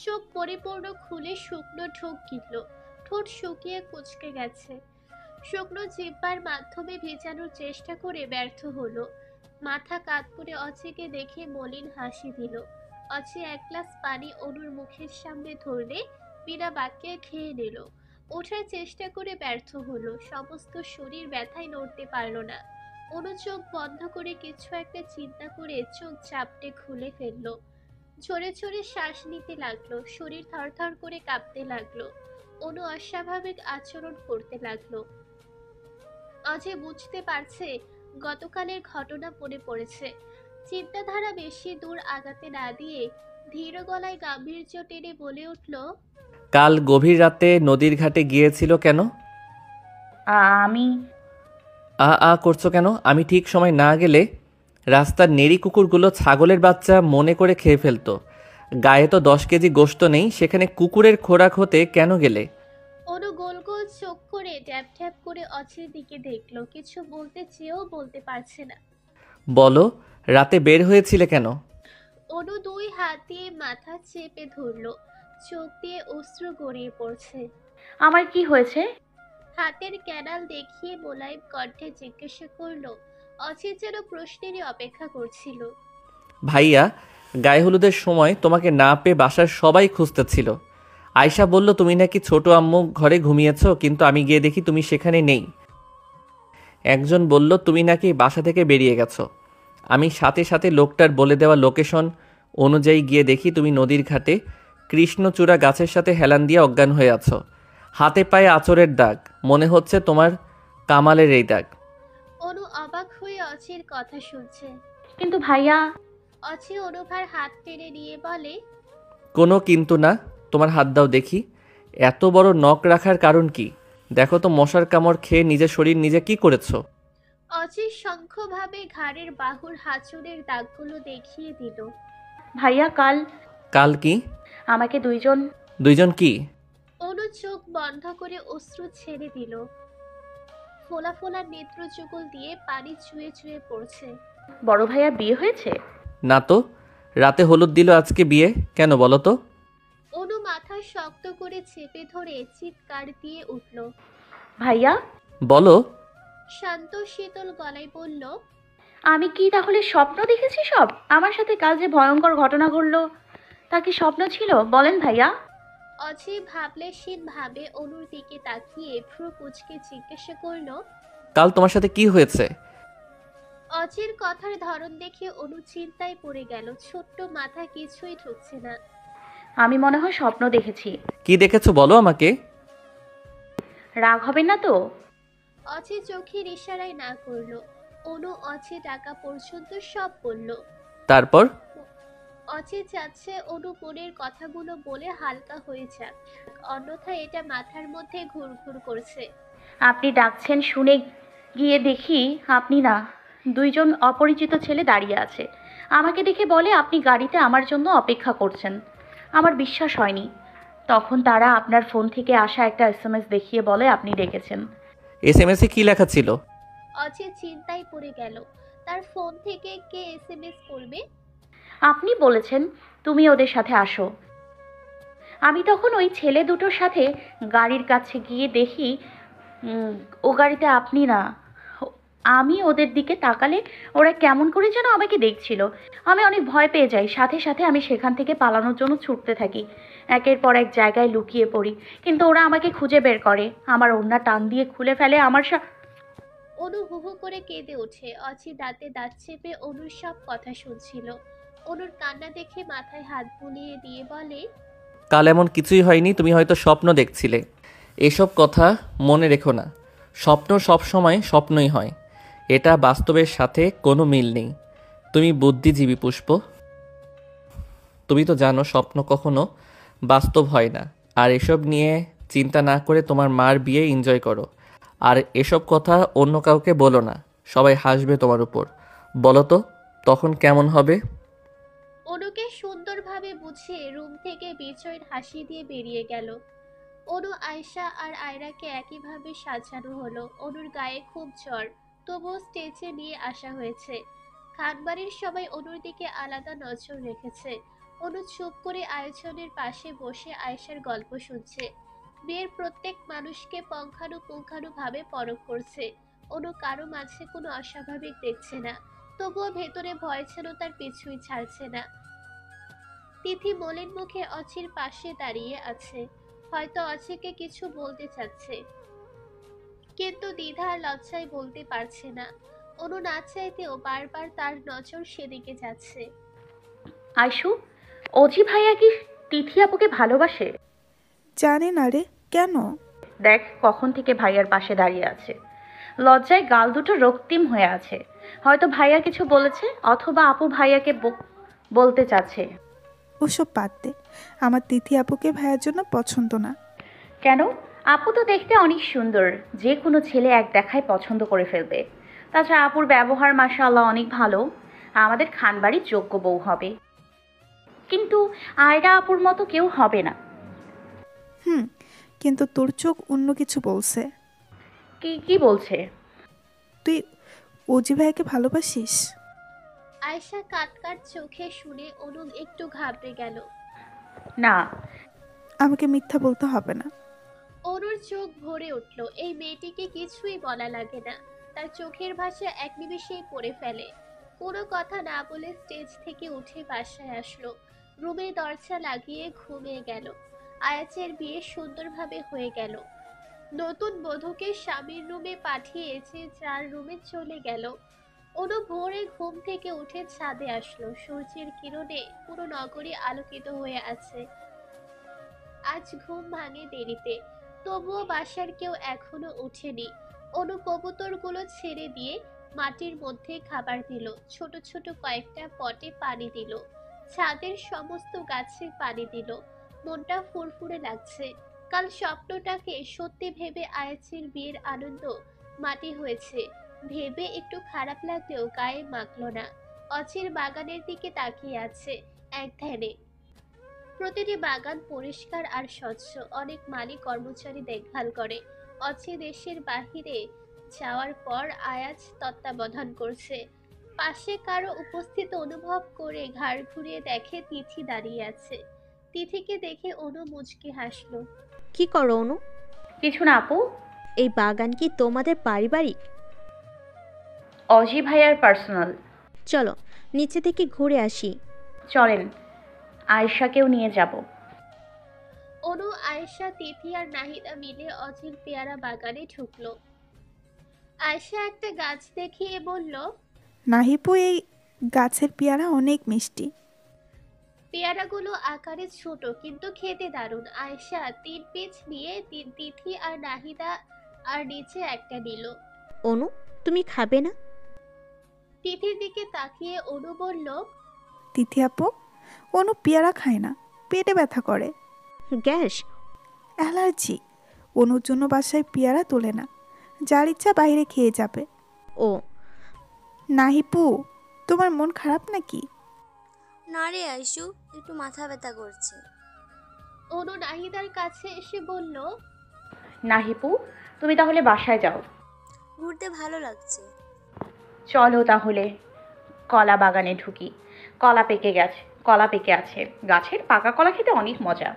চোখ পরিপূর্ণ খুলে শুকনো ঢোক গিলল। ঠোঁট শুকিয়ে কুঁচকে গেছে। শুকনো জিহ্বার মাধ্যমে ভেজানোর চেষ্টা করে ব্যর্থ হলো। মাথা কাত করে অচিকে দেখে মলিন হাসি দিল। অচি এক গ্লাস পানি অনুর মুখের সামনে ধরলে বিনা বাক্যে খেয়ে নিল। ওঠার চেষ্টা করে ব্যর্থ হলো। সমস্ত শরীর ব্যথায় নড়তে পারল না। অনু চোখ বন্ধ করে কিছু একটা চিন্তা করে চোখ চাপটে খুলে ফেললো। ঝরে ঝরে শ্বাস নিতে লাগলো। শরীর থরথর করে কাঁপতে লাগলো। অনু অস্বাভাবিক আচরণ করতে লাগলো। অজয় বুঝতে পারছে গতকালের ঘটনা মনে পড়েছে। চিন্তাধারা বেশি দূর আগাতে না দিয়ে ধীর গলায় গাম্ভীর্য টেনে বলে উঠল, কাল গভীর রাতে নদীর ঘাটে গিয়েছিল কেন? আমি করছো কেন? আমি ঠিক সময় না গেলে রাস্তার নেড়ি কুকুরগুলো ছাগলের বাচ্চা মনে করে খেয়ে ফেলতো। গায়ে তো 10 কেজি গোশত নেই, সেখানে কুকুরের খোরাক হতে কেন গেলে? অনু গোল গোল চোখ করে ট্যাপ ট্যাপ করে অচির দিকে দেখলো। কিছু বলতে চেয়েও বলতে পারছে না। বলো, রাতে বের হয়েছিলে কেন? অনু দুই হাত দিয়ে মাথা চেপে ধরলো। চোখ দিয়ে অশ্রু গড়িয়ে পড়ছে। আমার কি হয়েছে? হাতের ক্যানাল দেখিয়ে মোলায়েম কণ্ঠে জিজ্ঞাসা করলো। অচির যেন প্রশ্নেরই অপেক্ষা করছিল। ভাইয়া গায়ে হলুদের সময় তোমাকে না পেয়ে বাসার সবাই খুঁজতেছিল। আয়শা বলল তুমি নাকি ছোট আম্মু ঘরে ঘুমিয়েছো, কিন্তু আমি গিয়ে দেখি তুমি সেখানে নেই। একজন বলল তুমি নাকি বাসা থেকে বেরিয়ে গেছো। আমি সাথে সাথে লোকটার বলে দেওয়া লোকেশন অনুযায়ী গিয়ে দেখি তুমি নদীর ঘাটে কৃষ্ণচূড়া গাছের সাথে হেলান দিয়ে অজ্ঞান হয়ে আছো। হাতে পায়ে আঁচড়ের দাগ, মনে হচ্ছে তোমার কামালের এই দাগ। অনু অবাক হয়ে অচির কথা শুনছে। কিন্তু ভাইয়া, অচি অনুভার হাত টেনে নিয়ে বলে, কোনো কিন্তু না, তোমার হাত দাও দেখি। এত বড় নখ রাখার কারণ কি? দেখো তো মশার কামড় খেয়ে নিজের শরীর নিজে কি করেছো। অচির শঙ্খভাবে ঘাড়ের বাহুর হাঁচুরের দাগগুলো দেখিয়ে দিল। ভাইয়া কাল কাল কি? আমাকে দুইজন দুইজন কি? অনু চোখ বন্ধ করে অশ্রু ছেড়ে দিল। ফোলা ফোলা নেত্র যুগল দিয়ে পানি চুয়ে চুয়ে পড়ছে। বড় ভাইয়া বিয়ে হয়েছে? না তো, রাতে হলুদ দিল, আজকে বিয়ে কেন বলো তো? অনু মাথা শক্ত করে চেপে ধরে চিৎকার দিয়ে উঠল। ভাইয়া, বলো। শান্ত শীতল গলায় বলল, আমি কি তাহলে স্বপ্ন দেখেছি সব? আমার সাথে কাল যে ভয়ঙ্কর ঘটনা ঘটলো তা কি স্বপ্ন ছিল? বলেন ভাইয়া। অজি ভাবলেশীন ভাবে অনুর দিকে তাকিয়ে ভ্রু কুঁচকে জিজ্ঞাসা করল। কাল তোমার সাথে কি হয়েছে? অজির কথার ধরন দেখে অনু চিন্তায় পড়ে গেল। ছোট্ট মাথা কিছুই ঢুকছে না। আমি মনে হয় স্বপ্ন দেখেছি। কি দেখেছো বলো আমাকে। রাগ হবেন না তো? অজি চোখের ইশারায় না করলো। অনু অজি ডাকা পর্যন্ত সব বলল। তারপর? অচে চাচ্ছে অনু মনের কথাগুলো বলে হালকা হয়ে যাক, অন্যথায় এটা মাথার মধ্যে ঘুরঘুর করছে। আপনি ডাকছেন শুনে গিয়ে দেখি আপনি না, দুইজন অপরিচিত ছেলে দাঁড়িয়ে আছে। আমাকে দেখে বলে আপনি গাড়িতে আমার জন্য অপেক্ষা করছেন। আমার বিশ্বাস হয়নি। তখন তারা আপনার ফোন থেকে আসা একটা এসএমএস দেখিয়ে বলে আপনি ডেকেছেন। এসএমএসে কি লেখা ছিল? অচে চিন্তায় পড়ে গেল। তার ফোন থেকে কে এসএমএস করবে? আপনি বলেছেন তুমি ওদের সাথে আসো। আমি তখন ওই ছেলে দুটোর সাথে গাড়ির কাছে গিয়ে দেখি উম, ও গাড়িতে আপনি না। আমি ওদের দিকে তাকালে ওরা কেমন করে যেন আমাকে দেখছিল। আমি অনেক ভয় পেয়ে যাই। সাথে সাথে আমি সেখান থেকে পালানোর জন্য ছুটতে থাকি। একের পর এক জায়গায় লুকিয়ে পড়ি, কিন্তু ওরা আমাকে খুঁজে বের করে, আমার ওড়না টান দিয়ে খুলে ফেলে। অনু হু হু করে কেঁদে ওঠে। অচি দাঁতে দাঁত চেপে অনুর সব কথা শুনছিল। অনুর কান্না দেখে মাথায় হাত বুলিয়ে দিয়ে বলে, কাল এমন কিছুই হয়নি, তুমি হয়তো স্বপ্ন দেখছিলে। এসব কথা মনে রেখো না। স্বপ্ন সব সময় স্বপ্নই হয়, এটা বাস্তবের সাথে কোনো মিল নেই। তুমি বুদ্ধিজীবী পুষ্প, তুমি তো জানো স্বপ্ন কখনো বাস্তব হয় না। আর এসব নিয়ে চিন্তা না করে তোমার মার বিয়ে এনজয় করো। আর এসব কথা অন্য কাউকে বলো না, সবাই হাসবে তোমার উপর। বলো তো তখন কেমন হবে? অনুকে সুন্দরভাবে বুঝিয়ে রুম থেকে বিজয়ের হাসি দিয়ে বেরিয়ে গেল। অনু আয়শা আর আয়রাকে একইভাবে সাজানো হলো। অনুর গায়ে খুব জ্বর, তবুও স্টেজে নিয়ে আসা হয়েছে। খানবাড়ির সবাই অনুর দিকে আলাদা নজর রেখেছে। অনু চুপ করে আয়োজনের পাশে বসে আয়েশার গল্প শুনছে। বিয়ের প্রত্যেক মানুষকে পুঙ্খানুপুঙ্খানুভাবে পরখ করছে। অনু কারো মাঝে কোনো অস্বাভাবিক দেখছে না, তবুও ভেতরে ভয় যেন তার পিছুই ছাড়ছে না। তিথি মলিন মুখে অচির পাশে দাঁড়িয়ে আছে, হয়তো অচিকে কিছু বলতে চাচ্ছে, কিন্তু দ্বিধা আর লজ্জায় বলতে পারছে না। অনু না চাইতেও বারবার তার নজর সেদিকে যাচ্ছে। আয়শু, অজি ভাইয়া কি তিথি আপুকে ভালোবাসে? জানি না রে, কেন? দেখ কখন থেকে ভাইয়ার পাশে দাঁড়িয়ে আছে, লজ্জায় গাল দুটো রক্তিম হয়ে আছে। হয়তো ভাইয়া কিছু বলেছে, অথবা আপু ভাইয়াকে বলতে চাচ্ছে। ওসব বাদ দে, আমার তিথি আপুকে ভাইয়ার জন্য পছন্দ না। কেন? আপু তো দেখতে অনেক সুন্দর, যে কোনো ছেলে এক দেখায় পছন্দ করে ফেলবে। তাছাড়া আপুর ব্যবহার মাশাআল্লাহ অনেক ভালো, আমাদের খানবাড়ির যোগ্য বউ হবে। কিন্তু আয়রা আপুর মতো কেউ হবে না। হুম, কিন্তু তোর চোখ অন্য কিছু বলছে। কি কি বলছে? তুই অজি ভাইয়াকে ভালোবাসিস? আয়েশা কাট চোখে শুনে অনু একটু ঘাবড়ে গেল। না। আমাকে মিথ্যা বলতে হবে না। অনুর চোখ ভরে উঠল। এই মেয়েটিকে কিছুই বলা লাগে না, তার চোখের ভাষা এক নিমেষেই পড়ে ফেলে। কোনো কথা না বলে স্টেজ থেকে উঠে বাসায় আসলো। রুমে দরজা লাগিয়ে ঘুমিয়ে গেল। আয়াচের বিয়ে সুন্দরভাবে হয়ে গেল। নতুন বধূকে স্বামীর রুমে পাঠিয়ে যে যার রুমে চলে গেল। অনু ভোরে ঘুম থেকে উঠে ছাদে আসলো। সূর্যের কিরণে পুরো নগরী আলোকিত হয়ে আছে। আজ ঘুম ভাঙে দেরিতে, তবুও বাসার কেউ এখনো ওঠেনি। অনু কবুতরগুলো ছেড়ে দিয়ে মাটির মধ্যে খাবার দিল, ছোট ছোট কয়েকটা পটে পানি দিল, ছাদের সমস্ত গাছে পানি দিল। মনটা ফুরফুরে লাগছে। কাল স্বপ্নটাকে সত্যি ভেবে আয়াচের বিয়ের আনন্দ মাটি হয়েছে ভেবে একটু খারাপ লাগলেও গায়ে মাখল না। অচির বাগানের দিকে তাকিয়ে আছে এক ধ্যানে। প্রতিটি বাগান পরিষ্কার আর স্বচ্ছ, অনেক মালি কর্মচারী দেখভাল করে। অচি দেশের বাহিরে যাওয়ার পর আয়াজ তত্ত্বাবধান করছে। পাশে কারো উপস্থিত অনুভব করে ঘাড় ঘুরিয়ে দেখে তিথি দাঁড়িয়ে আছে। তিথিকে দেখে অনু মুচকি হাসলো। কি করো অনু? কিছু না আপু। এই বাগান কি তোমাদের পারিবারিক? অজি ভাইয়ার পার্সোনাল। চলো নিচে থেকে ঘুরে আসি। চলেন, আয়েশাকেও নিয়ে যাব। অনু, আয়েশা, তিথি আর নাহিদা মিলে অচির পেয়ারা বাগানে ঢুকলো। আয়েশা একটা গাছ দেখিয়ে বলল, নাহিপু, এই গাছের পেয়ারা অনেক মিষ্টি। পেয়ারাগুলো আকারে ছোট কিন্তু খেতে দারুণ। আয়েশা 3 পিস নিয়ে তিথি আর নাহিদা আর নিচে একটা নিল। অনু, তুমি খাবে না? তিথির দিকে তাকিয়ে অনু বলল, তিথি আপু, অনু পেয়ারা খায় না, পেটে ব্যথা করে। গ্যাস? অ্যালার্জি। অনুর জন্য বাসায় পেয়ারা তোলে না, যার ইচ্ছা বাইরে খেয়ে যাবে। ও নাহিপু, তোমার মন খারাপ নাকি? না রে আইসু, একটু মাথা ব্যথা করছে। অনু নাহিদার কাছে এসে বলল, নাহিপু, তুমি তাহলে বাসায় যাও। ঘুরতে ভালো লাগছে। চলো তাহলে কলা বাগানে ঢুকি। কলা পেকে আছে। গাছের পাকা কলা খেতে অনেক মজা।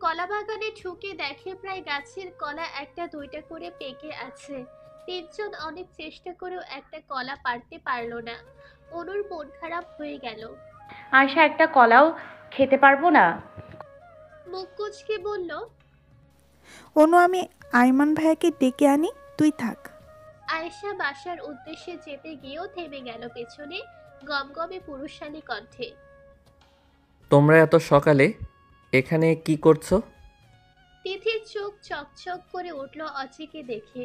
কলা বাগানে ঢুকে দেখে প্রায় গাছের কলা একটা দুইটা করে পেকে আছে। 3 জন অনেক চেষ্টা করেও একটা কলা পারতে পারলো না। অনুর মন খারাপ হয়ে গেল। আয়শা, একটা কলাও খেতে পারবো না? মুখ কুচকে বলল, অনু, আমি আইমান ভাইয়াকে ডেকে আনি, তুই থাক। আয়েশা বাসার উদ্দেশ্যে যেতে গিয়েও থেমে গেল পেছনে গমগমে পুরুষালী কণ্ঠে। তোমরা এত সকালে এখানে কি করছো? তিথির চোখ চকচক করে উঠল অচিকে দেখে।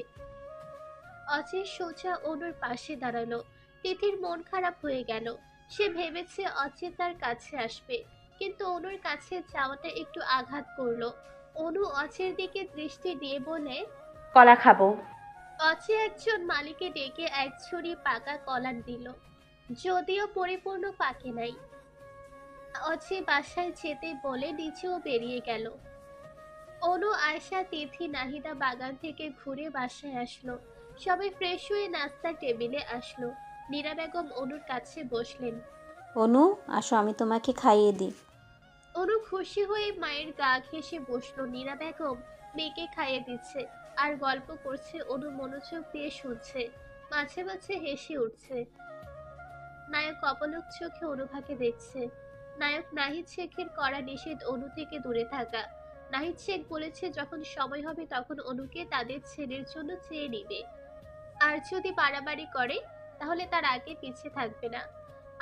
অচি সোজা অনুর পাশে দাঁড়ালো। তিথির মন খারাপ হয়ে গেল। সে ভেবেছে অচি তার কাছে আসবে, কিন্তু অনুর কাছে যাওয়াটা একটু আঘাত করলো। অনু অচির দিকে দৃষ্টি দিয়ে বলে, কলা খাবো। অচি একজন মালিকে ডেকে এক ছড়ি পাকা কলা দিল, যদিও পরিপূর্ণ পাকে নাই। অচি বাসায় যেতে বলে নিচেও বেরিয়ে গেল। অনু, আয়শা, তিথি, নাহিদা বাগান থেকে ঘুরে বাসায় আসলো। সবাই ফ্রেশ হয়ে নাস্তার টেবিলে আসলো। নীরা বেগম অনুর কাছে বসলেন। অনু, আসো আমি তোমাকে খাইয়ে দিই। অনু খুশি হয়ে মায়ের গা ঘেঁষে বসলো। নীরা বেগম মেয়েকে খাইয়ে দিচ্ছে আর গল্প করছে। অনু মনোযোগ দিয়ে শুনছে, মাঝে মাঝে হেসে উঠছে। নায়ক অপলক চোখে অনুভাকে দেখছে। নায়ক নাহিদ শেখের কড়া নিষেধ অনু থেকে দূরে থাকা। নাহিদ শেখ বলেছে যখন সময় হবে তখন অনুকে তাদের ছেলের জন্য চেয়ে নিবে, আর যদি বাড়াবাড়ি করে তাহলে তার আগে পিছে থাকবে না।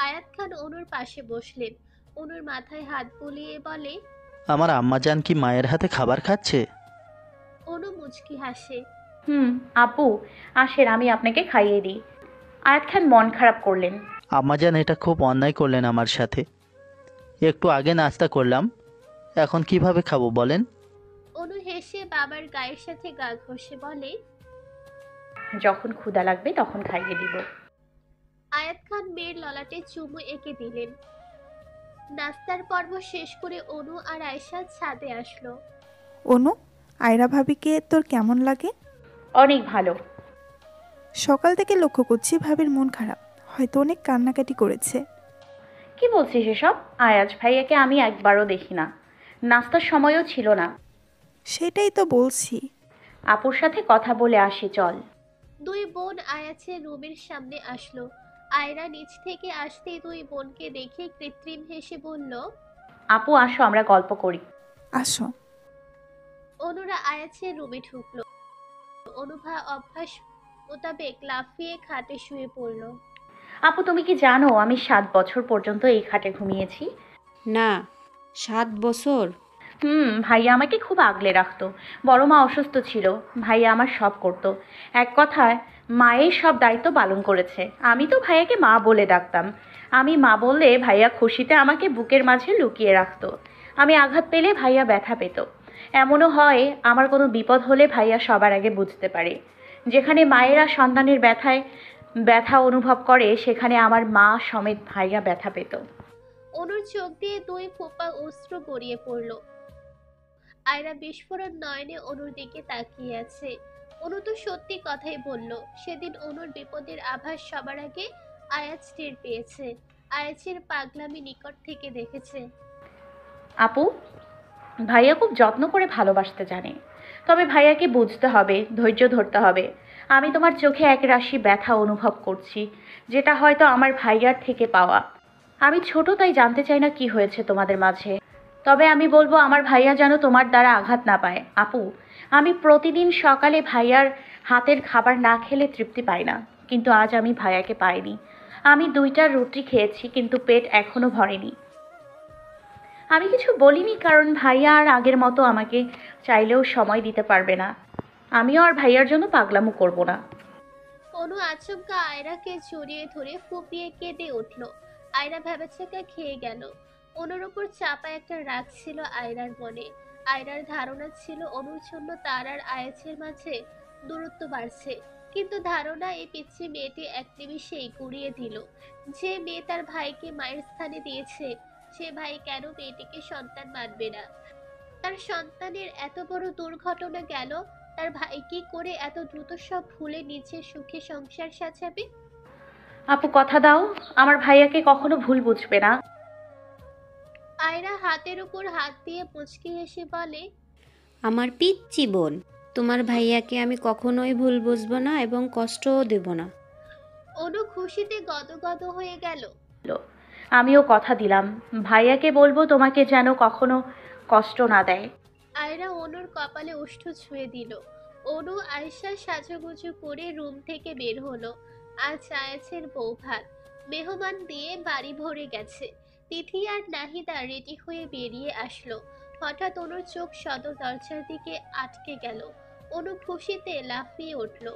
আয়াত খান অনুর পাশে বসলেন। অনুর মাথায় হাত বুলিয়ে বলে, আমার আম্মাজান কি মায়ের হাতে খাবার খাচ্ছে? অনু মুচকি হাসে। আপু আসেন, আমি আপনাকে খাইয়ে দিই। আয়াত খান মন খারাপ করলেন। আম্মাজান এটা খুব অন্যায় করলেন আমার সাথে। একটু আগে নাস্তা করলাম, এখন কিভাবে খাবো বলেন? অনু হেসে বাবার গায়ের সাথে গা ঘষে বলে, যখন ক্ষুধা লাগবে তখন খাইয়ে দিব। আয়াত খান মেয়ের ললাটে চুমু এঁকে দিলেন। নাস্তার পর্ব শেষ করে অনু আর আয়েশা ছাদে আসলো। অনু, আয়রা ভাবিকে তোর কেমন লাগে? অনেক ভালো। সকাল থেকে লক্ষ্য করছি ভাবির মন খারাপ, হয়তো অনেক কান্নাকাটি করেছে। কি বলছিস এসব? আয়াজ ভাইয়াকে আমি একবারও দেখি না, নাস্তার সময়ও ছিল না। সেটাই তো বলছি। আপুর সাথে কথা বলে আসি চল। দুই বোন আয়াছের রুমের সামনে আসলো। আয়রা নিচ থেকে আসতেই দুই বোনকে দেখে কৃত্রিম হেসে বলল, আপু আসো আমরা গল্প করি। আসো। অনুরা আয়াছের রুমে ঢুকলো। অনুভা অভ্যাস মোতাবেক লাফিয়ে খাটে শুয়ে পড়ল। আপু তুমি কি জানো আমি 7 বছর পর্যন্ত এই খাটে ঘুমিয়েছি? না, 7 বছর? ভাইয়া আমাকে খুব আগলে রাখতো। বড় মা অসুস্থ ছিল, ভাইয়া আমার সব করতো। এক কথায় মায়ের সব দায়িত্ব পালন করেছে। আমি তো ভাইয়াকে মা বলে ডাকতাম। আমি মা বললে ভাইয়া খুশিতে আমাকে বুকের মাঝে লুকিয়ে রাখতো। আমি আঘাত পেলে ভাইয়া ব্যথা পেত। এমনও হয় আমার কোনো বিপদ হলে ভাইয়া সবার আগে বুঝতে পারে। যেখানে মায়েরা সন্তানের ব্যথা অনুভব করে, সেখানে আমার মা সমেত ভাইয়া ব্যথা পেত। অনুর চোখ দিয়ে দুই ফোঁপা অশ্রু গড়িয়ে পড়ল। আয়রা বিস্ফোরণ নয়নে অনুর দিকে তাকিয়ে আছে। অনু তো সত্যি কথাই বলল। সেদিন অনুর বিপদের আভাস সবার আগে আয়াজ টের পেয়েছে। আয়াজের পাগলামি নিকট থেকে দেখেছে। আপু, ভাইয়া খুব যত্ন করে ভালোবাসতে জানে, তবে ভাইয়াকে বুঝতে হবে, ধৈর্য ধরতে হবে। আমি তোমার চোখে এক রাশি ব্যথা অনুভব করছি, যেটা হয়তো আমার ভাইয়ার থেকে পাওয়া। আমি ছোট তাই জানতে চাই না কি হয়েছে তোমাদের মাঝে, তবে আমি বলবো আমার ভাইয়া যেন তোমার দ্বারা আঘাত না পায়। আপু, আমি প্রতিদিন সকালে ভাইয়ার হাতের খাবার না খেলে তৃপ্তি পাই না, কিন্তু আজ আমি ভাইয়াকে পাইনি। আমি 2টা রুটি খেয়েছি কিন্তু পেট এখনো ভরেনি। আমি কিছু বলিনি কারণ ভাইয়া আর আগের মতো আমাকে চাইলেও সময় দিতে পারবে না। আমিও আর ভাইয়ার জন্য পাগলামো করব না। অনু আচমকা আয়রাকে জড়িয়ে ধরে ফুপিয়ে কেঁদে উঠল। আয়রা ভেবেচাকা খেয়ে গেল। অনুর উপর চাপা একটা রাগ ছিল আয়রার মনে। আয়রার ধারণা ছিল অনুর জন্য তার আর আয়াছের মাঝে দূরত্ব বাড়ছে, কিন্তু ধারণা এই পিচ্ছি মেয়েটি এক নিমিষেই গুড়িয়ে দিল। যে মেয়ে তার ভাইকে মায়ের স্থানে দিয়েছে, সে ভাই কেন মেয়েটিকে সন্তান মানবে না? তার সন্তানের এত বড় দুর্ঘটনা গেল, তার ভাই কি করে এত দ্রুত সব ভুলে নিজের সুখে সংসার সাজাবে? আপু কথা দাও, আমার ভাইয়াকে কখনো ভুল বুঝবে না। আয়রা হাতের উপর হাত দিয়ে মুচকি হেসে বলে, আমার পিচ্চি বোন, তোমার ভাইয়াকে আমি কখনোই ভুল বুঝবো না এবং কষ্টও দেব না। অনু খুশিতে গদগদ হয়ে গেল। আমিও কথা দিলাম, ভাইয়াকে বলবো তোমাকে যেন কখনো কষ্ট না দেয়। আয়রা অনুর কপালে ওষ্ঠ ছুঁয়ে দিল। অনু আয়শা সাজুগুজু করে রুম থেকে বের হলো। আজ আয়াছের বউ ভাত মেহমান দিয়ে বাড়ি ভরে গেছে। তিথি আর নাহিদা রেডি হয়ে বেরিয়ে আসলো। হঠাৎ অনুর চোখ সদর দরজার দিকে আটকে গেল। অনু খুশিতে লাফিয়ে উঠল।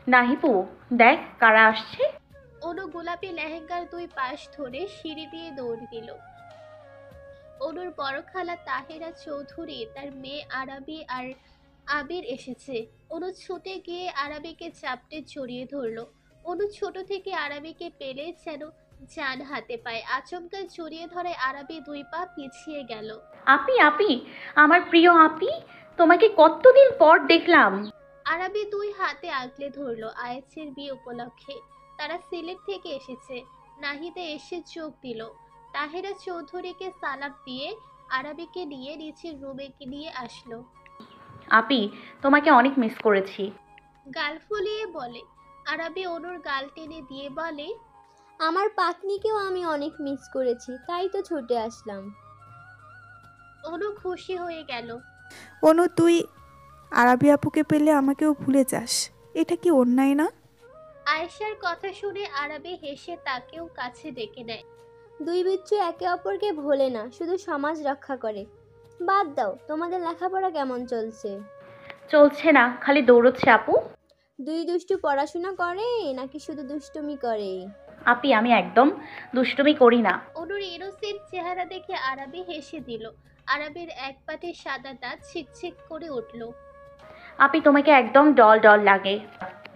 নাহিপু, দেখ কারা আসছে। অনু গোলাপি লেহেঙ্গার দুই পাশ ধরে সিঁড়ি দিয়ে দৌড় দিল। অনুর বড় খালা তাহেরা চৌধুরী, তার মেয়ে আরাবি আর আবির এসেছে। অনু ছুটে গিয়ে আরাবিকে চাপটে জড়িয়ে ধরলো। অনু ছোট থেকে আরাবিকে পেলে যেন জান হাতে পায়। আচমকা জড়িয়ে ধরে আরাবি 2 পা পিছিয়ে গেল। আপি, আপি, আমার প্রিয় আপি, তোমাকে কতদিন পর দেখলাম। আরাবি 2 হাতে আগলে ধরলো। আয়াছের বিয়ে উপলক্ষে তারা সিলেট থেকে এসেছে। নাহিদা এসে চোখ দিল। তাহেরা চৌধুরীকে সালাম দিয়ে আরাবিকে নিয়ে নিচের রুমে নিয়ে আসলো। আপি, তোমাকে অনেক মিস করেছি। গাল ফুলিয়ে বলে। আরাবি অনুর গাল টেনে দিয়ে বলে, আমার পাকনিকেও আমি অনেক মিস করেছি, তাই তো ছুটে আসলাম। অনু খুশি হয়ে গেল। অনু, তুই আরাবি আপুকে পেলে আমাকেও ভুলে যাস, এটা কি অন্যায় না? আয়েশার কথা শুনে আরাবি হেসে তাকেও কাছে ডেকে নেয়। দুই বিচ্ছু একে অপরকে ভোলে না, শুধু সমাজ রক্ষা করে। বাদ দাও, তোমাদের লেখাপড়া কেমন চলছে? চলছে না, খালি দৌড়চ্ছে আপু। দুই দুষ্টু পড়াশোনা করে নাকি শুধু দুষ্টুমি করে? আপি, আমি একদম দুষ্টুমি করি না। অনুর ইনোসেন্ট চেহারা দেখে আরাবি হেসে দিল। আরাবির এক পাটে সাদা দাঁত ছিকছিক করে উঠল। আপি, তোমাকে একদম ডল ডল লাগে।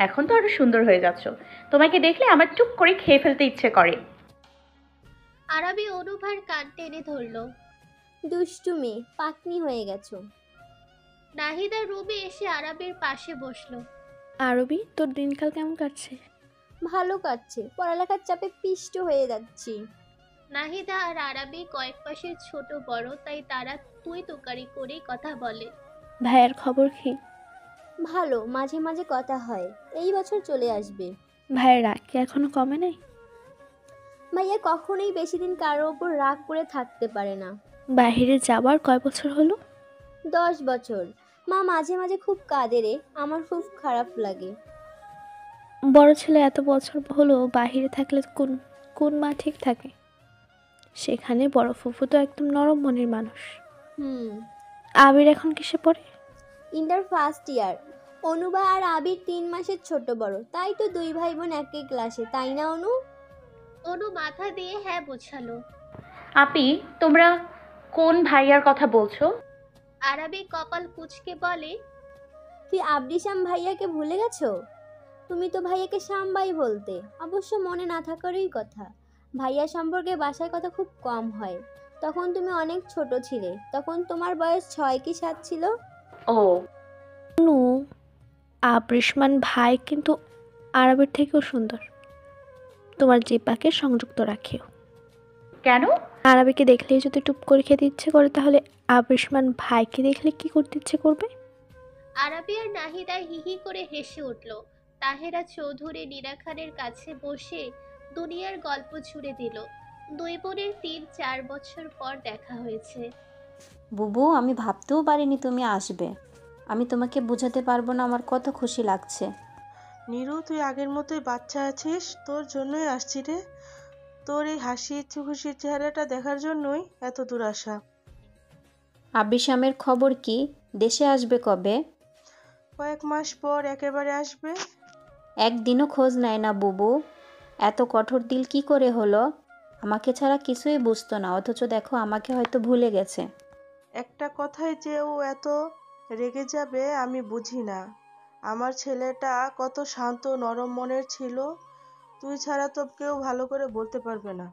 এখন তো আরো সুন্দর হয়ে যাচ্ছ। তোমাকে দেখলে আমার টুক করে খেয়ে ফেলতে ইচ্ছে করে। আরাবি অনুভার কান টেনে ধরল। দুষ্টু মেয়ে, পাকনি হয়ে গেছো। নাহিদা রুমে এসে আরাবির পাশে বসলো। আরবি, তোর দিনকাল কেমন কাটছে? ভালো কাটছে, পড়ালেখার চাপে পিষ্ট হয়ে যাচ্ছি। নাহিদা আর আরাবি কয়েক পাশের ছোট বড়, তাই তারা তুই তোকারি করেই কথা বলে। ভাইয়ের খবর কি? ভালো, মাঝে মাঝে কথা হয়। এই বছর চলে আসবে। ভাইয়ের রাগ কি এখনো কমে নাই? ভাইয়া কখনোই বেশি দিন কারোর ওপর রাগ করে থাকতে পারে না। বাহিরে যাবার কয় বছর হলো? 10 বছর। মা মাঝে মাঝে খুব কাঁদে রে, আমার খুব খারাপ লাগে। বড় ছেলে এত বছর হলো বাহিরে থাকলে কোন কোন মা ঠিক থাকে? সেখানে বড় ফুফু তো একদম নরম মনের মানুষ। আবির এখন কিসে পড়ে? Inter first year. অনুবা আর আবির 3 মাসের ছোট বড়, তাই তো দুই ভাই বোন একই ক্লাসে, তাই না অনু? অনু মাথা দিয়ে হ্যাঁ বোঝালো। আপি, তোমরা কোন ভাইয়ার কথা বলছো? আরাবি কপাল কুঁচকে বলে, তুই আবদিশাম ভাইয়াকে ভুলে গেছো? তুমি তো ভাইয়াকে শ্যামবাই বলতে। অবশ্য মনে না থাকারই কথা। ভাইয়া সম্পর্কে বাসায় কথা খুব কম হয়। তখন তুমি অনেক ছোট ছিলে, তখন তোমার বয়স 6 কি 7 ছিল। ও, নু, আবরিশমান ভাই কিন্তু আরবের থেকেও সুন্দর। তোমার জিহ্বাকে সংযুক্ত রাখিও। কেন? আরবিকে দেখলেই যদি টুপ করে খেতে ইচ্ছে করে, তাহলে আবরিশমান ভাইকে দেখলে কি করতে ইচ্ছে করবে? আরাবি আর নাহিদা হিহি করে হেসে উঠল। তাহেরা চৌধুরী নীরা খানের কাছে বসে দুনিয়ার গল্প ছুড়ে দিল। দুই বোনের 3-4 বছর পর দেখা হয়েছে। বুবু, আমি ভাবতেও পারিনি তুমি আসবে। আমি তোমাকে বোঝাতে পারবো না আমার কত খুশি লাগছে। নীরু, তুই আগের মতোই বাচ্চা আছিস, তোর জন্যই আসছি রে। তোর এই হাসি খুশির চেহারাটা দেখার জন্যই এত দূর আসা। আবিশামের খবর কি? দেশে আসবে কবে? কয়েক মাস পর একেবারে আসবে। একদিনও খোঁজ নেয় না বুবু। এত কঠোর দিল কি করে হলো? আমাকে ছাড়া কিছুই বুঝতো না, অথচ দেখো আমাকে হয়তো ভুলে গেছে। একটা কথায় যে ও এত রেগে যাবে আমি বুঝি না। আমার ছেলেটা কত শান্ত নরম মনের ছিল, তুই ছাড়া তো কেউ ভালো করে বলতে পারবে না।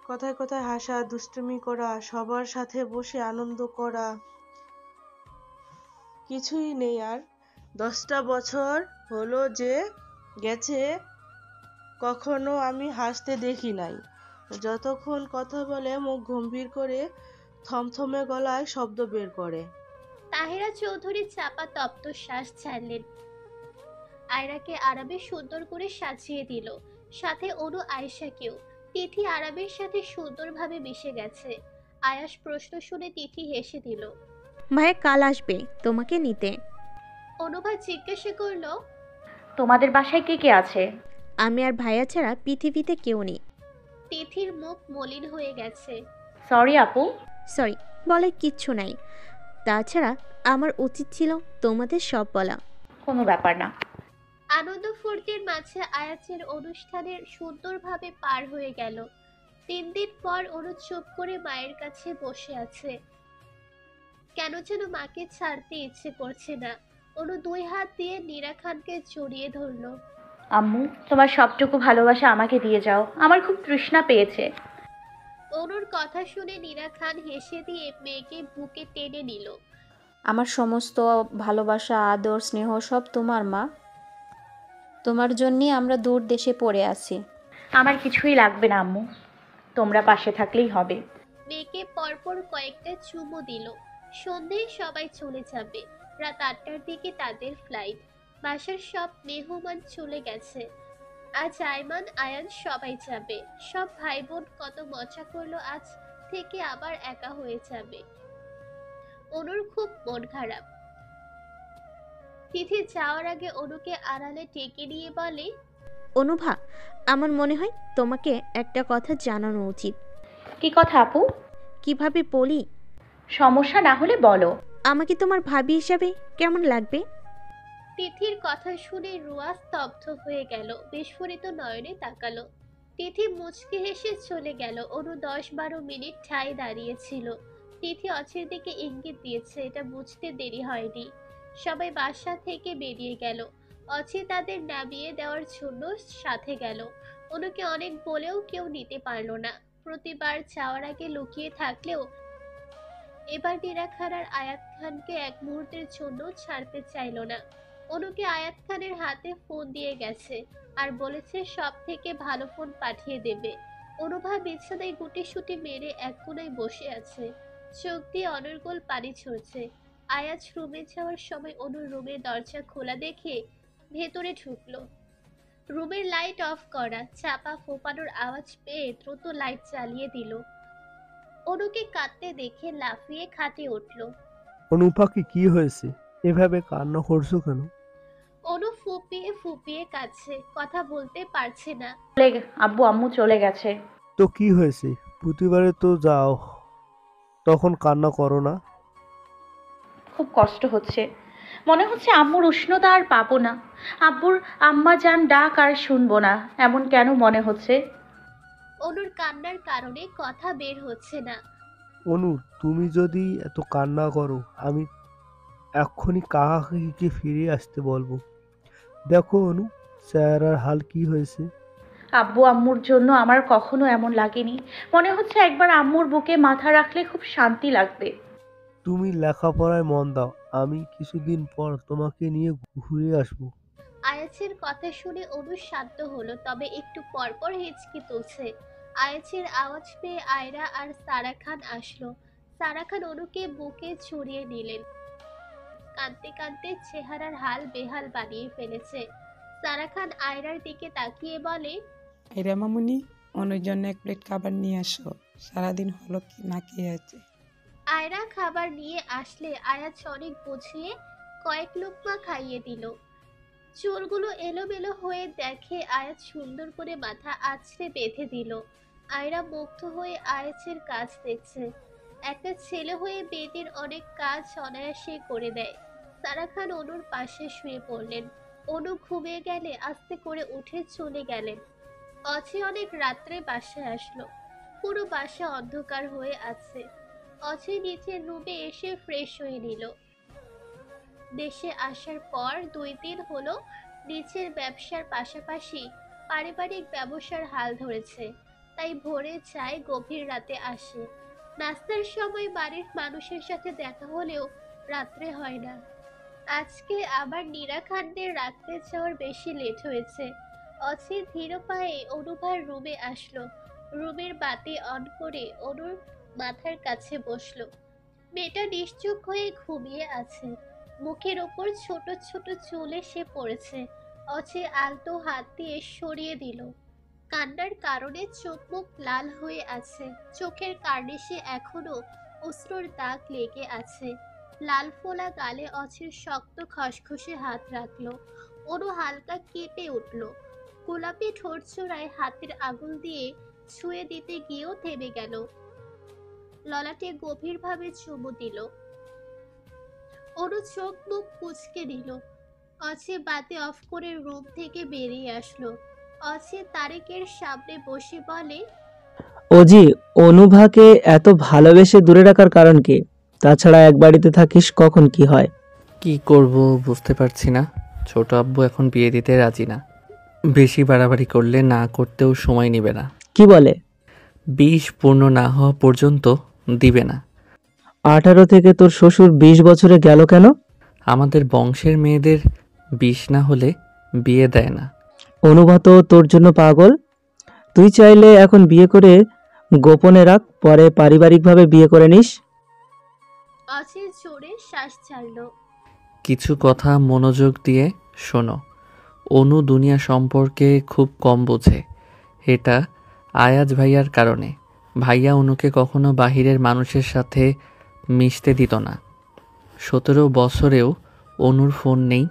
কথায় কথায় হাসা, দুষ্টুমি করা, সবার সাথে বসে আনন্দ করা, কিছুই নেই আর। 10টা বছর হলো যে গেছে, কখনো আমি হাসতে দেখি নাই। যতক্ষণ কথা বলে মুখ গম্ভীর করে থমথমে গলায় শব্দ বের করে। তাহেরা চৌধুরী চাপা তপ্ত শ্বাস ছাড়লেন। আয়রাকে আরাবে সুন্দর করে সাজিয়ে দিল, সাথে অনু আয়েশাকেও। তিথি আরাবের সাথে সুন্দরভাবে মিশে গেছে। আয়াস প্রশ্ন শুনে তিথি হেসে দিল। ভাইয়া কাল আসবে তোমাকে নিতে। অনুভা জিজ্ঞাসা করলো, তোমাদের বাসায় কে কে আছে? আমি আর ভাইয়া ছাড়া পৃথিবীতে কেউ নেই। তিথির মুখ মলিন হয়ে গেছে। সরি আপু। সরি বলার কিচ্ছু নাই। তাছাড়া আমার উচিত ছিল তোমাদের সব বলা। কোনো ব্যাপার না। আনন্দ ফুর্তির মাঝে আয়াচের অনুষ্ঠানের সুন্দরভাবে পার হয়ে গেল। 3 দিন পর অনু চুপ করে মায়ের কাছে বসে আছে। কেন যেন মাকে ছাড়তে ইচ্ছে করছে না। অনু 2 হাত দিয়ে নীরা খানকে জড়িয়ে ধরল। আম্মু, তোমার সবটুকু ভালোবাসা আমাকে দিয়ে যাও, আমার খুব তৃষ্ণা পেয়েছে। অনুর কথা শুনে নীরা খান হেসে দিয়ে মেয়েকে বুকে টেনে নিল। আমার সমস্ত ভালোবাসা, আদর, স্নেহ সব তোমার মা। তোমার জন্যই আমরা দূর দেশে পড়ে আছি। আমার কিছুই লাগবে না আম্মু, তোমরা পাশে থাকলেই হবে। মেয়েকে পরপর কয়েকটা চুমু দিল। সন্ধেয় সবাই চলে যাবে। রাত 8টার দিকে তাদের ফ্লাইট। বাসার সব মেহমান চলে গেছে। আজ আয়মান আয়ান সবাই যাবে। সব ভাই বোন কত মজা করলো, আজ থেকে আবার একা হয়ে যাবে। অনুর খুব মন খারাপ। তিথি যাওয়ার আগে অনুকে আড়ালে টেকে নিয়ে বলে, অনুভা, আমার মনে হয় তোমাকে একটা কথা জানানো উচিত। কি কথা আপু? কিভাবে বলি? সমস্যা না হলে বলো। আমাকে তোমার ভাবি হিসাবে কেমন লাগবে? তিথির কথা শুনে রুয়া স্তব্ধ হয়ে গেল, বিস্ফোরিত নয়নে তাকালো। তিথি মুচকি হেসে চলে গেল। অনু 10-12 মিনিট ঠায় দাঁড়িয়েছিল। তিথি অচির দিকে ইঙ্গিত দিয়েছে, এটা বুঝতে দেরি হয়নি। সবাই বাসা থেকে বেরিয়ে গেল। অচি তাদের নামিয়ে দেওয়ার জন্য সাথে গেল। অনুকে অনেক বলেও কেউ নিতে পারল না। প্রতিবার যাওয়ার আগে লুকিয়ে থাকলেও এবার নিরাখার আর আয়াত খানকে এক মুহূর্তের জন্য ছাড়তে চাইল না। অনুকে আয়াত খানের হাতে ফোন দিয়ে গেছে আর বলেছে সব থেকে ভালো ফোন পাঠিয়ে দেবে। অনুভা বিছানায় গুটিসুটি মেরে এক কোণায় বসে আছে, চোখ দিয়ে অনর্গল পানি ঝরছে। আয়াজ রুমে যাওয়ার সময় অনুর রুমের দরজা খোলা দেখে ভেতরে ঢুকলো। রুমের লাইট অফ করা, চাপা ফোপানোর আওয়াজ পেয়ে দ্রুত লাইট জ্বালিয়ে দিল। অনুকে কাঁদতে দেখে লাফিয়ে খাটে উঠল। অনুপাকে কি হয়েছে? এভাবে কান্না করছো কেন? অনু ফুপিয়ে ফুপিয়ে কাঁদছে, কথা বলতে পারছে না। আব্বু আম্মু চলে গেছে। তো কি হয়েছে? প্রতিবারে তো যাও, তখন কান্না করো না? খুব কষ্ট হচ্ছে, মনে হচ্ছে আম্মুর উষ্ণতা আর পাবো না। আব্বুর আম্মা জান ডাক আর শুনবো না, এমন কেন মনে হচ্ছে? অনুর কান্নার কারণে কথা বের হচ্ছে না। অনু, তুমি যদি এত কান্না করো, আমি এক্ষুনি কাকাকে ফিরে আসতে বলবো। দেখো অনু, চেহারার হাল কি হয়েছে। আব্বু আম্মুর জন্য আমার কখনো এমন লাগেনি। মনে হচ্ছে একবার আম্মুর বুকে মাথা রাখলে খুব শান্তি লাগবে। তুমি লেখাপড়ায় মন দাও, আমি কিছুদিন পর তোমাকে নিয়ে ঘুরে আসবো। আয়াছের কথা শুনে অনু শান্ত হলো, তবে একটু পর পর হিচকি তুলছে। আয়াছের আওয়াজ পেয়ে আয়রা আর সারা খান আসলো। সারা খান অনুকে বুকে ছড়িয়ে নিলেন। কাঁদতে কাঁদতে চেহারার হাল বেহাল বানিয়ে ফেলেছে। সারা খান আয়রার দিকে তাকিয়ে বলে, আয়রা মামুনি, অনুর জন্য এক প্লেট খাবার নিয়ে আসো, সারাদিন হলো কি না খেয়ে আছে। আয়রা খাবার নিয়ে আসলে আয়াজ অনেক বুঝিয়ে কয়েক লোকমা খাইয়ে দিল। চুলগুলো এলোমেলো হয়ে দেখে আয়াজ সুন্দর করে মাথা আছড়ে বেঁধে দিল। আয়রা মুগ্ধ হয়ে আয়াজের কাজ দেখছে। একটা ছেলে হয়ে বেদির অনেক কাজ অনায়াসে করে দেয়। সারা খান অনুর পাশে শুয়ে পড়লেন। অনু ঘুমিয়ে গেলে আস্তে করে উঠে চলে গেলেন। অচি অনেক রাত্রে বাসায় আসলো। পুরো বাসা অন্ধকার হয়ে আছে। অচি নিচের রুমে এসে ফ্রেশ হয়ে নিল। দেশে আসার পর 2 দিন হলো নিচের ব্যবসার পাশাপাশি পারিবারিক ব্যবসার হাল ধরেছে, তাই ভোরে যায়, গভীর রাতে আসে। নাস্তার সময় বাড়ির মানুষের সাথে দেখা হলেও রাত্রে হয় না। আজকে আবার নীরা খানদের রাখতে যাওয়ার বেশি লেট হয়েছে। অচি ধীর পায়ে অনুভার রুমে আসলো। রুমের বাতি অন করে অনুর মাথার কাছে বসলো। মেয়েটা নিশ্চুপ হয়ে ঘুমিয়ে আছে। মুখের ওপর ছোট ছোট চুল এসে পড়েছে। অচি আলতো হাত দিয়ে সরিয়ে দিল। কান্নার কারণে চোখ মুখ লাল হয়ে আছে। চোখের কার্নিশে এখনো অশ্রুর দাগ লেগে আছে। লাল ফোলা গালে অচির শক্ত খসখসে হাত রাখলো। অনু হালকা কেঁপে উঠল। গোলাপি ঠোঁট চূড়ায় হাতের আঙুল দিয়ে ছুঁয়ে দিতে গিয়েও থেমে গেল। ললাটে গভীরভাবে চুমু দিল। অনু চোখ মুখ কুঁচকে দিল। অচি বাতি অফ করে রুম থেকে বেরিয়ে আসলো। অচি তারেকের সামনে বসে বলে, ওজি, অনুভাকে এত ভালোবেসে দূরে রাখার কারণ কি? তাছাড়া এক বাড়িতে থাকিস, কখন কি হয়? কি করব বুঝতে পারছি না। ছোট আব্বু এখন বিয়ে দিতে রাজি না। বেশি বাড়াবাড়ি করলে না করতেও সময় নেবে না। কি বলে? 20 পূর্ণ না হওয়া পর্যন্ত দিবে না। 18 থেকে তোর শ্বশুর 20 বছরে গেল কেন? আমাদের বংশের মেয়েদের 20 না হলে বিয়ে দেয় না। অনুভা তো তোর জন্য পাগল। তুই চাইলে এখন বিয়ে করে গোপনে রাখ, পরে পারিবারিকভাবে বিয়ে করে নিস। অচির জোরে শ্বাস ছাড়লো। কিছু কথা মনোযোগ দিয়ে শোনো। অনু দুনিয়া সম্পর্কে খুব কম বোঝে। এটা আয়াজ ভাইয়ার কারণে। ভাইয়া অনুকে কখনো বাহিরের মানুষের সাথে মিশতে দিত না। 17 বছরেও অনুর ফোন নেই,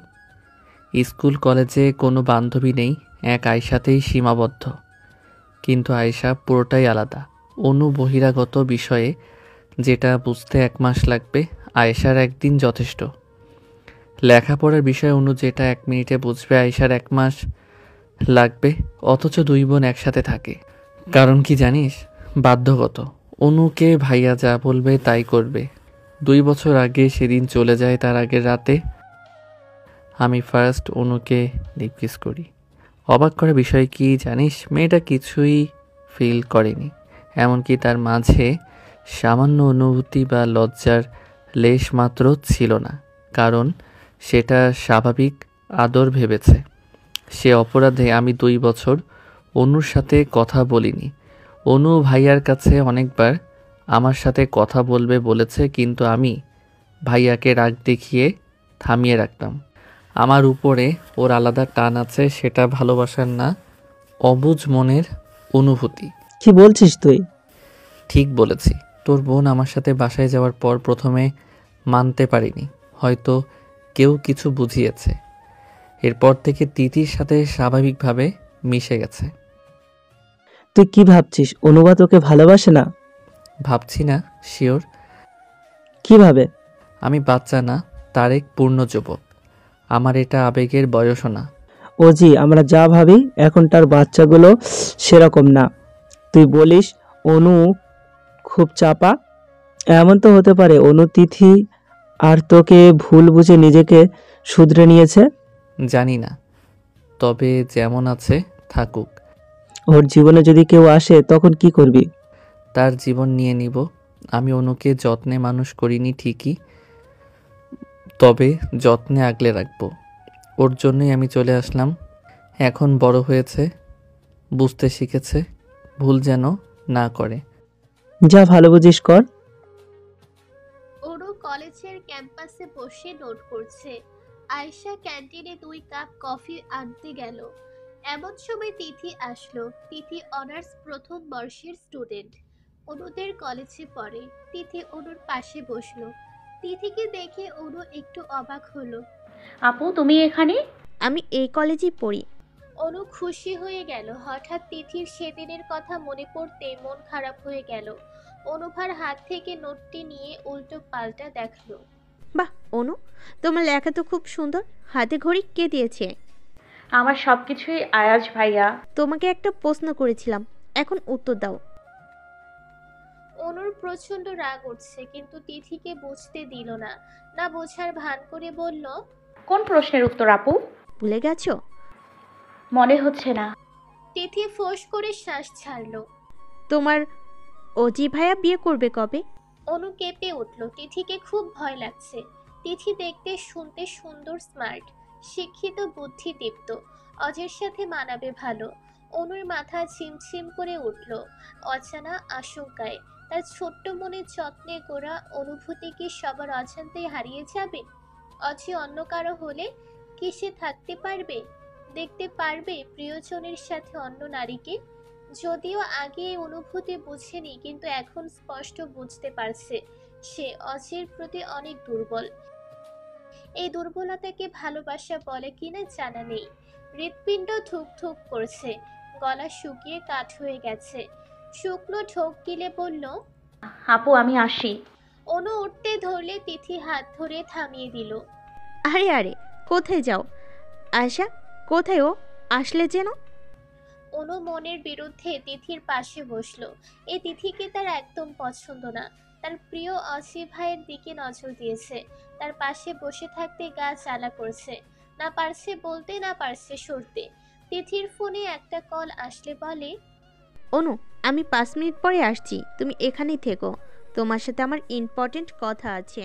স্কুল কলেজে কোনো বান্ধবী নেই, এক আয়শাতেই সীমাবদ্ধ। কিন্তু আয়শা পুরোটাই আলাদা। অনু বহিরাগত বিষয়ে যেটা বুঝতে 1 মাস লাগবে, আয়েশার একদিন যথেষ্ট। লেখাপড়ার বিষয়ে অনু যেটা 1 মিনিটে বুঝবে, আয়েশার 1 মাস লাগবে। অথচ 2 বোন একসাথে থাকে। কারণ কি জানিস? বাধ্যগত। অনুকে ভাইয়া যা বলবে তাই করবে। 2 বছর আগে সেদিন চলে যায়, তার আগের রাতে আমি ফার্স্ট অনুকে লিপ কিস করি। অবাক করা বিষয় কি জানিস? মেয়েটা কিছুই ফিল করেনি, এমনকি তার মাঝে সামান্য অনুভূতি বা লজ্জার লেশ মাত্র ছিল না। কারণ সেটা স্বাভাবিক আদর ভেবেছে। সে অপরাধে আমি 2 বছর অনুর সাথে কথা বলিনি। অনু ভাইয়ার কাছে অনেকবার আমার সাথে কথা বলবে বলেছে, কিন্তু আমি ভাইয়াকে রাগ দেখিয়ে থামিয়ে রাখতাম। আমার উপরে ওর আলাদা টান আছে, সেটা ভালোবাসার না, অবুঝ মনের অনুভূতি। কি বলছিস তুই? ঠিক বলেছি। তোর বোন আমার সাথে বাসায় যাওয়ার পর প্রথমে মানতে পারিনি, হয়তো কেউ কিছু বুঝিয়েছে। এরপর থেকে তিথির সাথে স্বাভাবিকভাবে মিশে গেছে। তুই কি ভাবছিস? অনুবা তোকে ভালোবাসে না? ভাবছি না, শিওর। কিভাবে? আমি বাচ্চা না, তারেক পূর্ণ যুবক। আমার এটা আবেগের বয়সও না। ওজি, আমরা যা ভাবি এখনটার বাচ্চাগুলো সেরকম না। তুই বলিস অনু খুব চাপা, এমন তো হতে পারে অনু তিথি আর তোকে ভুল বুঝে নিজেকে শুধরে নিয়েছে। জানি না, তবে যেমন আছে থাকুক। ওর জীবনে যদি কেউ আসে তখন কি করবি? তার জীবন নিয়ে নিব। আমি অনুকে যত্নে মানুষ করিনি ঠিকই, তবে যত্নে আগলে রাখবো। ওর জন্যই আমি চলে আসলাম। এখন বড় হয়েছে, বুঝতে শিখেছে, ভুল যেন না করে। যা ভালো বুঝিস কর। ওরও কলেজের ক্যাম্পাসে বসে নোট করছে। আয়েশা ক্যান্টিনে 2 কাপ কফি আনতে গেল। এমন সময় তিথি আসলো। তিথি অনার্স প্রথম বর্ষের স্টুডেন্ট, অনুদের কলেজে পড়ে। তিথি অনুর পাশে বসলো। তিথিকে দেখে অনু একটু অবাক হলো। আপু তুমি এখানে? আমি এই কলেজেই পড়ি। অনু খুশি হয়ে গেল। হঠাৎ তিথির সেদিনের কথা মনে পড়তে মন খারাপ হয়ে গেল। অনুভার হাত থেকে নোটটি নিয়ে উল্টো পাল্টা দেখলো। বাহ অনু, তোমার লেখা তো খুব সুন্দর। হাতে ঘড়ি কে দিয়েছে? আমার সবকিছুই আয়াজ ভাইয়া। তোমাকে একটা প্রশ্ন করেছিলাম, এখন উত্তর দাও। অনুর প্রচন্ড রাগ উঠছে, কিন্তু তিথিকে বুঝতে দিল না। না বোঝার ভান করে বলল, কোন প্রশ্নের উত্তর আপু? ভুলে গেছো? মনে হচ্ছে না। তিথি ফোঁস করে শ্বাস ছাড়লো। তোমার অজি ভাইয়া বিয়ে করবে কবে? অনু কেঁপে উঠল। তিথিকে খুব ভয় লাগছে। তিথি দেখতে শুনতে সুন্দর, স্মার্ট, শিক্ষিত, বুদ্ধিদীপ্ত। অজের সাথে মানাবে ভালো। অনুর মাথা ঝিমঝিম করে উঠল অজানা আশঙ্কায়। তার ছোট্ট মনের যত্নে গোড়া অনুভূতি কি সবার অজান্তেই হারিয়ে যাবে? অজি অন্য কারো হলে কি সে থাকতে পারবে, দেখতে পারবে প্রিয়জনের সাথে অন্য নারীকে? যদিও আগে এই অনুভূতি বুঝেনি, কিন্তু এখন স্পষ্ট বুঝতে পারছে সে অজির প্রতি অনেক দুর্বল। এই দুর্বলতাকে ভালোবাসা বলে কিনা জানা নেই। হৃৎপিণ্ড ধুক ধুক করছে, গলা শুকিয়ে কাঠ হয়ে গেছে। শুকনো ঢোক গিলে বলল, আপু আমি আসি। অনু উঠতে ধরলে তিথি হাত ধরে থামিয়ে দিল। আরে আরে, কোথায় যাও? আয়শা কোথায়? ও আসলে যেন। অনু মনের বিরুদ্ধে তিথির পাশে বসলো। এই তিথিকে তার একদম পছন্দ না। তার প্রিয় অজি ভাইয়ের দিকে নজর দিয়েছে। তার পাশে বসে থাকতে গা জ্বালা করছে। না পারছে বলতে, না পারছে সরতে। তিথির ফোনে একটা কল আসলে বলে, অনু আমি 5 মিনিট পরে আসছি, তুমি এখানেই থেকো, তোমার সাথে আমার ইম্পর্টেন্ট কথা আছে।